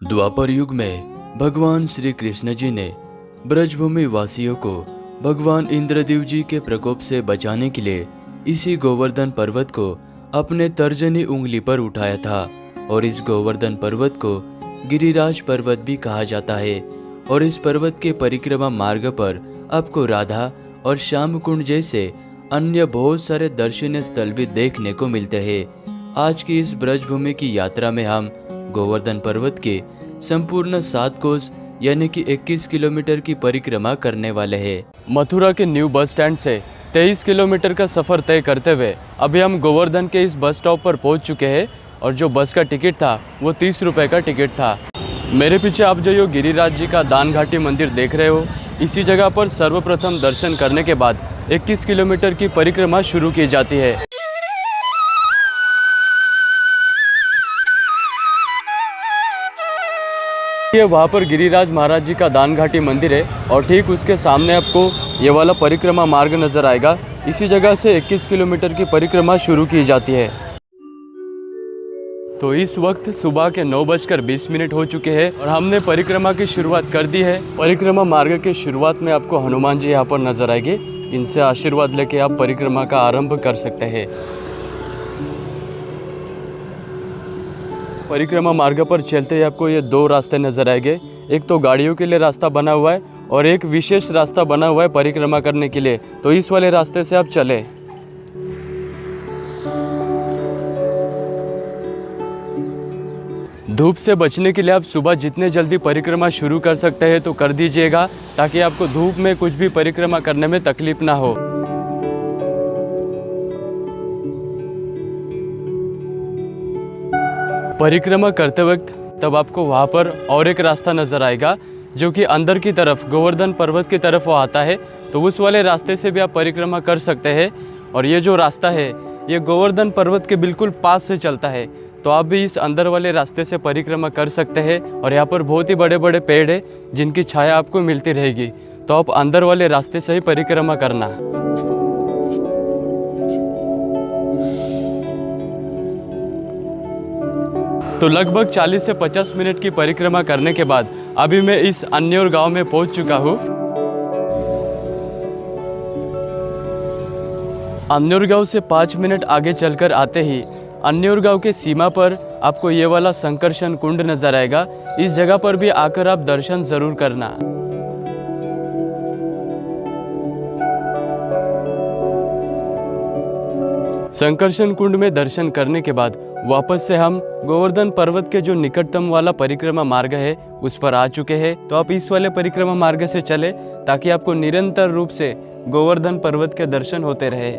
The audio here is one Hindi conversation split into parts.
द्वापर युग में भगवान श्री कृष्ण जी ने ब्रजभूमि वासियों को भगवान इंद्रदेव जी के प्रकोप से बचाने के लिए इसी गोवर्धन पर्वत को अपने तर्जनी उंगली पर उठाया था। और इस गोवर्धन पर्वत को गिरिराज पर्वत भी कहा जाता है। और इस पर्वत के परिक्रमा मार्ग पर आपको राधा और श्याम कुंड जैसे अन्य बहुत सारे दर्शनीय स्थल भी देखने को मिलते हैं। आज की इस ब्रजभूमि की यात्रा में हम गोवर्धन पर्वत के संपूर्ण 7 कोस यानी कि 21 किलोमीटर की परिक्रमा करने वाले हैं। मथुरा के न्यू बस स्टैंड से 23 किलोमीटर का सफ़र तय करते हुए अभी हम गोवर्धन के इस बस स्टॉप पर पहुंच चुके हैं। और जो बस का टिकट था वो 30 रुपये का टिकट था। मेरे पीछे आप जो गिरिराज जी का दान घाटी मंदिर देख रहे हो, इसी जगह पर सर्वप्रथम दर्शन करने के बाद 21 किलोमीटर की परिक्रमा शुरू की जाती है। ये वहाँ पर गिरिराज महाराज जी का दान घाटी मंदिर है और ठीक उसके सामने आपको ये वाला परिक्रमा मार्ग नज़र आएगा। इसी जगह से 21 किलोमीटर की परिक्रमा शुरू की जाती है। तो इस वक्त सुबह के 9:20 हो चुके हैं और हमने परिक्रमा की शुरुआत कर दी है। परिक्रमा मार्ग के शुरुआत में आपको हनुमान जी यहाँ पर नजर आएंगे। इनसे आशीर्वाद लेके आप परिक्रमा का आरंभ कर सकते हैं। परिक्रमा मार्ग पर चलते ही आपको ये 2 रास्ते नजर आएंगे। एक तो गाड़ियों के लिए रास्ता बना हुआ है और एक विशेष रास्ता बना हुआ है परिक्रमा करने के लिए। तो इस वाले रास्ते से आप चले। धूप से बचने के लिए आप सुबह जितने जल्दी परिक्रमा शुरू कर सकते हैं तो कर दीजिएगा, ताकि आपको धूप में कुछ भी परिक्रमा करने में तकलीफ ना हो। परिक्रमा करते वक्त तब आपको वहाँ पर और एक रास्ता नज़र आएगा जो कि अंदर की तरफ गोवर्धन पर्वत की तरफ वो आता है। तो उस वाले रास्ते से भी आप परिक्रमा कर सकते हैं। और ये जो रास्ता है ये गोवर्धन पर्वत के बिल्कुल पास से चलता है। तो आप भी इस अंदर वाले रास्ते से परिक्रमा कर सकते हैं। और यहाँ पर बहुत ही बड़े बड़े पेड़ है जिनकी छाया आपको मिलती रहेगी। तो आप अंदर वाले रास्ते से ही परिक्रमा करना। तो लगभग 40 से 50 मिनट की परिक्रमा करने के बाद अभी मैं इस अन्योर गांव में पहुंच चुका हूं। अन्योर गांव से 5 मिनट आगे चलकर आते ही अन्योर गांव के सीमा पर आपको ये वाला संकर्षण कुंड नजर आएगा। इस जगह पर भी आकर आप दर्शन जरूर करना। संकर्षण कुंड में दर्शन करने के बाद वापस से हम गोवर्धन पर्वत के जो निकटतम वाला परिक्रमा मार्ग है उस पर आ चुके हैं। तो आप इस वाले परिक्रमा मार्ग से चले ताकि आपको निरंतर रूप से गोवर्धन पर्वत के दर्शन होते रहे।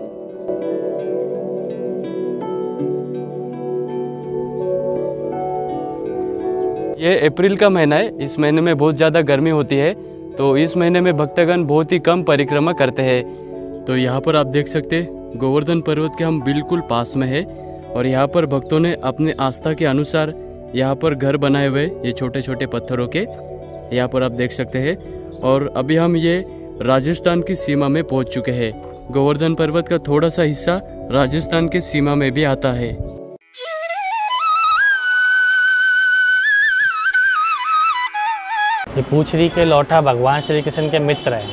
ये अप्रैल का महीना है। इस महीने में बहुत ज़्यादा गर्मी होती है, तो इस महीने में भक्तगण बहुत ही कम परिक्रमा करते हैं। तो यहाँ पर आप देख सकते हैं गोवर्धन पर्वत के हम बिल्कुल पास में है। और यहाँ पर भक्तों ने अपने आस्था के अनुसार यहाँ पर घर बनाए हुए, ये छोटे छोटे पत्थरों के, यहाँ पर आप देख सकते हैं। और अभी हम ये राजस्थान की सीमा में पहुँच चुके हैं। गोवर्धन पर्वत का थोड़ा सा हिस्सा राजस्थान की सीमा में भी आता है। ये पूछरी के लौटा भगवान श्री कृष्ण के मित्र हैं।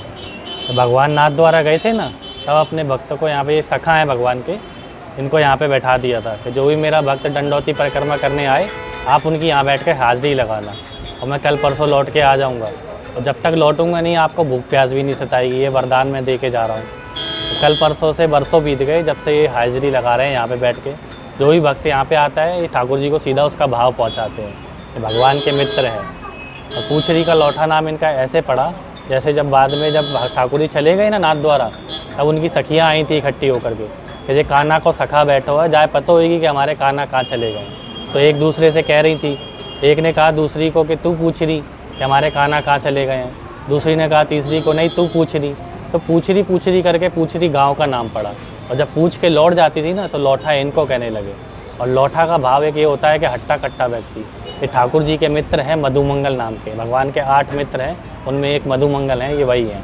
तो भगवान नाथ द्वारा गए थे ना, तब अपने भक्तों को यहाँ पे, ये सखा हैं भगवान के, इनको यहाँ पे बैठा दिया था कि जो भी मेरा भक्त दंडौती परिक्रमा करने आए आप उनकी यहाँ बैठ के हाजिरी लगाना और मैं कल परसों लौट के आ जाऊँगा। और जब तक लौटूंगा नहीं आपको भूख प्यास भी नहीं सताएगी, ये वरदान मैं दे के जा रहा हूँ। तो कल परसों से बरसों बीत गए जब से ये हाजिरी लगा रहे हैं यहाँ पर बैठ के। जो भी भक्त यहाँ पर आता है ये ठाकुर जी को सीधा उसका भाव पहुँचाते हैं। ये भगवान के मित्र हैं। और पूछरी का लौठा नाम इनका ऐसे पड़ा, जैसे जब बाद में जब ठाकुर जी चले गए ना नाथ द्वारा, तब उनकी सखियाँ आई थी इकट्ठी होकर के कि ये कान्हा को सखा बैठो है, जाए पता होगी कि हमारे कान्हा कहाँ चले गए। तो एक दूसरे से कह रही थी, एक ने कहा दूसरी को कि तू पूछ रही कि हमारे कान्हा कहाँ चले गए हैं। दूसरी ने कहा तीसरी को नहीं तू पूछ रही। तो पूछरी करके पूछरी गाँव का नाम पड़ा। और जब पूछ के लौट जाती थी ना तो लौठा इनको कहने लगे। और लौठा का भाव एक ये होता है कि हट्टा कट्टा व्यक्ति। ये ठाकुर जी के मित्र हैं मधुमंगल नाम के। भगवान के 8 मित्र हैं, उनमें एक मधुमंगल हैं, ये वही हैं।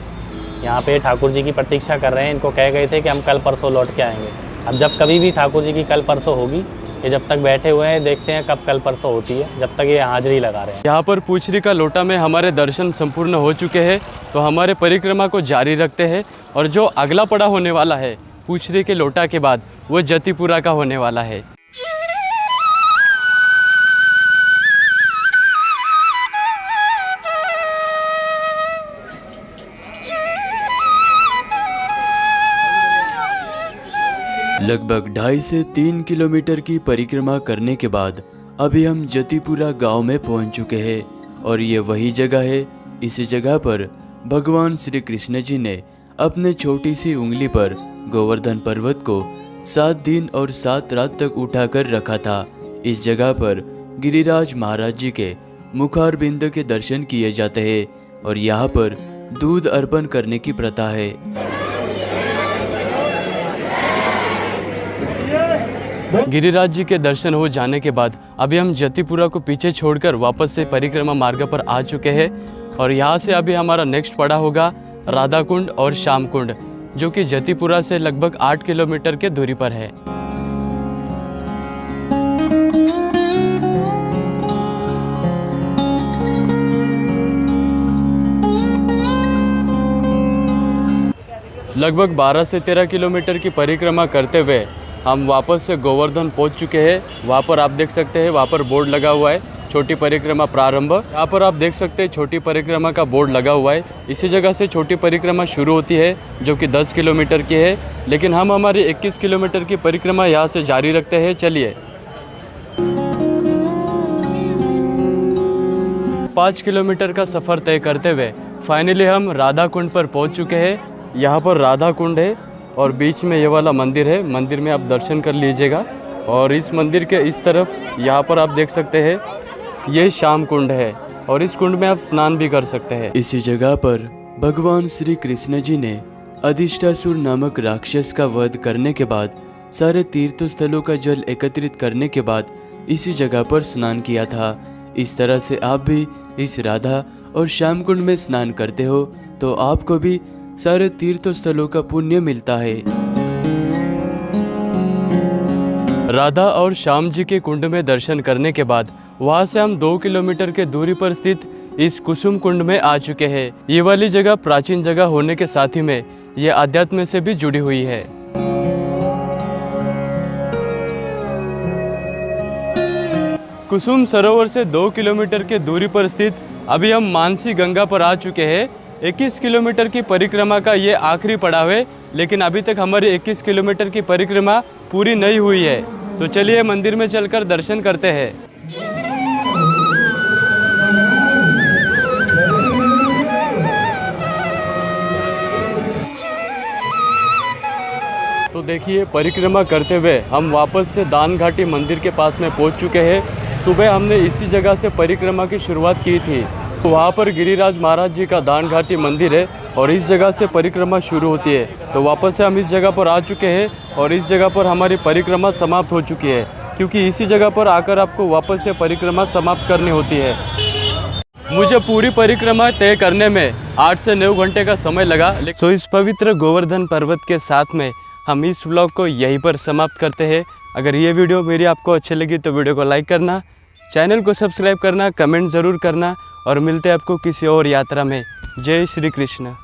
यहाँ पे ठाकुर जी की प्रतीक्षा कर रहे हैं। इनको कह गए थे कि हम कल परसों लौट के आएंगे। अब जब कभी भी ठाकुर जी की कल परसों होगी ये जब तक बैठे हुए हैं देखते हैं कब कल परसों होती है, जब तक ये हाजिरी लगा रहे हैं। यहाँ पर पूछरी का लोटा में हमारे दर्शन संपूर्ण हो चुके हैं, तो हमारे परिक्रमा को जारी रखते हैं और जो अगला पड़ा होने वाला है पूछरी के लोटा के बाद वो जतिपुरा का होने वाला है। लगभग 2.5 से 3 किलोमीटर की परिक्रमा करने के बाद अभी हम जतिपुरा गांव में पहुंच चुके हैं और ये वही जगह है। इसी जगह पर भगवान श्री कृष्ण जी ने अपने छोटी सी उंगली पर गोवर्धन पर्वत को 7 दिन और 7 रात तक उठाकर रखा था। इस जगह पर गिरिराज महाराज जी के मुखारबिंद के दर्शन किए जाते हैं और यहाँ पर दूध अर्पण करने की प्रथा है। गिरिराज जी के दर्शन हो जाने के बाद अभी हम जतिपुरा को पीछे छोड़कर वापस से परिक्रमा मार्ग पर आ चुके हैं और यहाँ से अभी हमारा नेक्स्ट पड़ा होगा राधा कुंड और श्याम कुंड, जो कि जतिपुरा से लगभग 8 किलोमीटर के दूरी पर है। लगभग 12 से 13 किलोमीटर की परिक्रमा करते हुए हम वापस से गोवर्धन पहुंच चुके हैं। वहाँ पर आप देख सकते हैं, वहाँ पर बोर्ड लगा हुआ है छोटी परिक्रमा प्रारंभ। यहाँ पर आप देख सकते हैं छोटी परिक्रमा का बोर्ड लगा हुआ है। इसी जगह से छोटी परिक्रमा शुरू होती है जो कि 10 किलोमीटर की है, लेकिन हम हमारी 21 किलोमीटर की परिक्रमा यहाँ से जारी रखते हैं। चलिए 5 किलोमीटर का सफ़र तय करते हुए फाइनली हम राधा कुंड पर पहुँच चुके हैं। यहाँ पर राधा कुंड है और बीच में ये वाला मंदिर है। मंदिर में आप दर्शन कर लीजिएगा और इस मंदिर के इस तरफ यहाँ पर आप देख सकते हैं ये श्याम कुंड है और इस कुंड में आप स्नान भी कर सकते हैं। इसी जगह पर भगवान श्री कृष्ण जी ने अधिष्ठासुर नामक राक्षस का वध करने के बाद सारे तीर्थ स्थलों का जल एकत्रित करने के बाद इसी जगह पर स्नान किया था। इस तरह से आप भी इस राधा और श्याम कुंड में स्नान करते हो तो आपको भी सारे तीर्थ स्थलों का पुण्य मिलता है। राधा और श्याम जी के कुंड में दर्शन करने के बाद वहां से हम 2 किलोमीटर के दूरी पर स्थित इस कुसुम कुंड में आ चुके हैं। ये वाली जगह प्राचीन जगह होने के साथ ही में ये आध्यात्म से भी जुड़ी हुई है। कुसुम सरोवर से 2 किलोमीटर के दूरी पर स्थित अभी हम मानसी गंगा पर आ चुके हैं। 21 किलोमीटर की परिक्रमा का ये आखिरी पड़ाव है, लेकिन अभी तक हमारी 21 किलोमीटर की परिक्रमा पूरी नहीं हुई है। तो चलिए मंदिर में चलकर दर्शन करते हैं। तो देखिए परिक्रमा करते हुए हम वापस से दान घाटी मंदिर के पास में पहुंच चुके हैं। सुबह हमने इसी जगह से परिक्रमा की शुरुआत की थी। वहाँ पर गिरिराज महाराज जी का दान घाटी मंदिर है और इस जगह से परिक्रमा शुरू होती है। तो वापस से हम इस जगह पर आ चुके हैं और इस जगह पर हमारी परिक्रमा समाप्त हो चुकी है, क्योंकि इसी जगह पर आकर आपको वापस से परिक्रमा समाप्त करनी होती है। मुझे पूरी परिक्रमा तय करने में 8 से 9 घंटे का समय लगा। सो इस पवित्र गोवर्धन पर्वत के साथ में हम इस व्लॉग को यहीं पर समाप्त करते हैं। अगर ये वीडियो मेरी आपको अच्छी लगी तो वीडियो को लाइक करना, चैनल को सब्सक्राइब करना, कमेंट ज़रूर करना और मिलते हैं आपको किसी और यात्रा में। जय श्री कृष्ण।